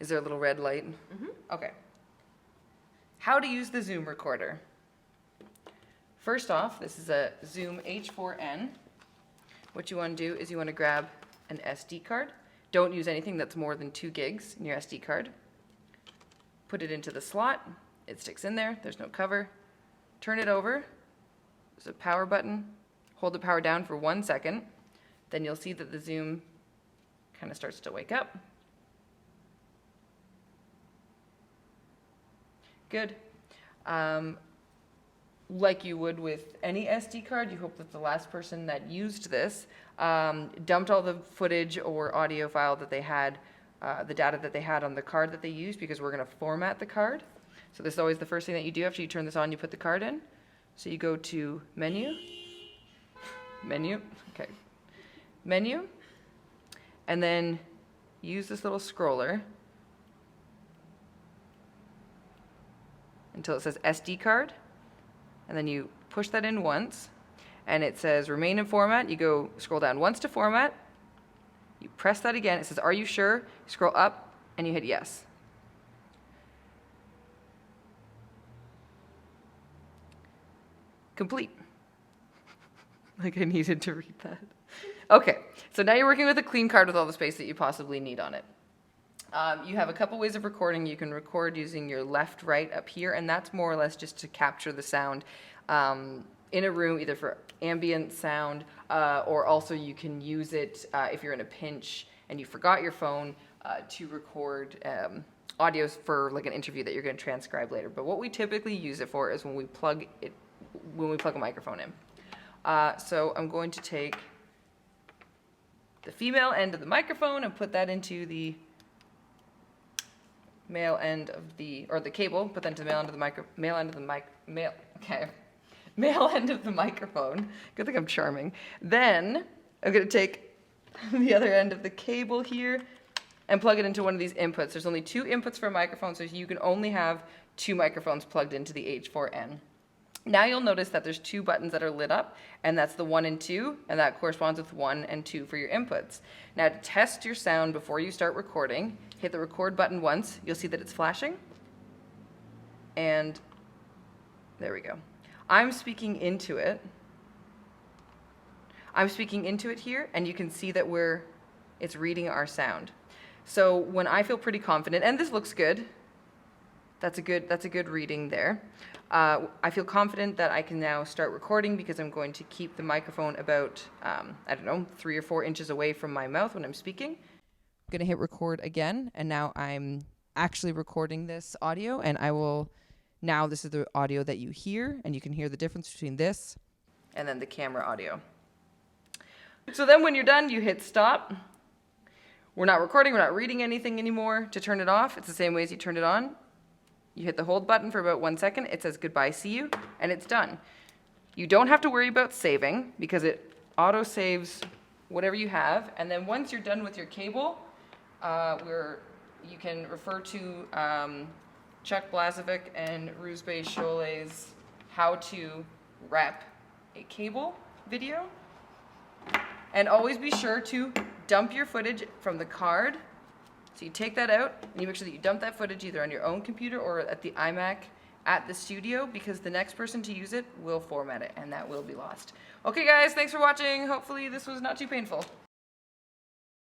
Is there a little red light? Mm-hmm. Okay. How to use the Zoom recorder. First off, this is a Zoom H4n. What you want to do is you want to grab an SD card. Don't use anything that's more than 2 gigs in your SD card. Put it into the slot. It sticks in there. There's no cover. Turn it over. There's a power button. Hold the power down for 1 second. Then you'll see that the Zoom kind of starts to wake up. Good. Like you would with any SD card, you hope that the last person that used this dumped all the footage or audio file that they had, the data that they had on the card that they used, because we're going to format the card. So this is always the first thing that you do after you turn this on. You put the card in. So you go to Menu, okay, Menu, and then use this little scroller until it says SD card, and then you push that in once, and it says remain in format. You go scroll down once to format, you press that again, it says are you sure? You scroll up and you hit yes. Complete. Like I needed to read that. Okay, so now you're working with a clean card with all the space that you possibly need on it. You have a couple ways of recording. You can record using your left, right up here, and that's more or less just to capture the sound in a room, either for ambient sound, or also you can use it if you're in a pinch and you forgot your phone to record audio for like an interview that you're going to transcribe later. But what we typically use it for is when we plug a microphone in. So I'm going to take the female end of the microphone and put that into the male end of the cable, put that into the male end of the male end of the microphone. Good thing I'm charming. Then I'm going to take the other end of the cable here and plug it into one of these inputs. There's only 2 inputs for a microphone, so you can only have 2 microphones plugged into the H4n. Now you'll notice that there's 2 buttons that are lit up, and that's the 1 and 2, and that corresponds with 1 and 2 for your inputs. Now to test your sound before you start recording, hit the record button once. You'll see that it's flashing. And there we go. I'm speaking into it. I'm speaking into it here, and you can see that it's reading our sound. So when I feel pretty confident, and this looks good, that's a good reading there. I feel confident that I can now start recording because I'm going to keep the microphone about, 3 or 4 inches away from my mouth when I'm speaking. I'm going to hit record again, and now I'm actually recording this audio, and now this is the audio that you hear, and you can hear the difference between this and then the camera audio. So then when you're done, you hit stop. We're not recording, we're not reading anything anymore. To turn it off, it's the same way as you turned it on. You hit the hold button for about 1 second. It says goodbye, see you, and it's done. You don't have to worry about saving because it auto saves whatever you have. And then once you're done with your cable, you can refer to Chuck Blazovic and Ruzbe Cholet's How to Wrap a Cable video. And always be sure to dump your footage from the card. So you take that out, and you make sure that you dump that footage either on your own computer or at the iMac at the studio, because the next person to use it will format it, and that will be lost. Okay guys, thanks for watching. Hopefully this was not too painful.